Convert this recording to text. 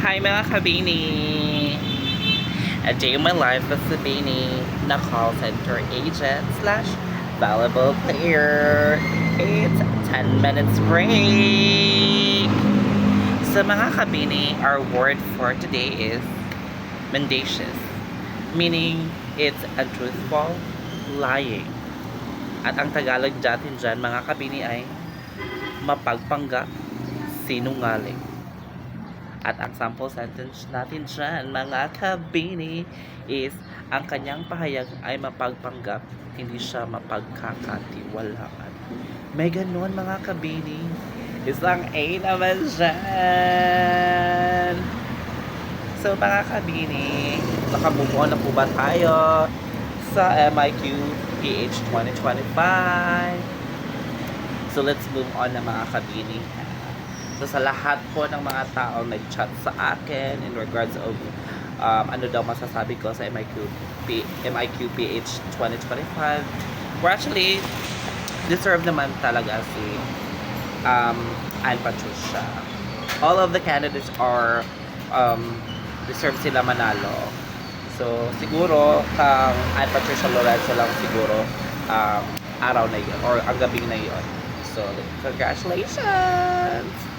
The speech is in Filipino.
Hi mga kabini! A day in my life as a bini na call center agent slash valuable player. It's 10 minutes break! So mga kabini, our word for today is mendacious. Meaning, it's untruthful, lying. At ang Tagalog natin dyan mga kabini ay mapagpanggap, sinungaling. At ang sample sentence natin dyan, mga kabini, is ang kanyang pahayag ay mapagpanggap, hindi siya mapagkakatiwalaan. May ganun mga kabini. Isang A naman dyan. So mga kabini, nakamove on na po ba tayo sa MIQ PH 2025? So let's move on na mga kabini. So sa lahat po ng mga tao nag-chat sa akin in regards of ano daw masasabi ko sa MIQ PH 2025, we're actually deserve naman talaga si Anne Patricia. All of the candidates are deserve sila manalo. So siguro kang Anne Patricia Lorenzo lang siguro araw na yun or ang gabi na yun. So congratulations!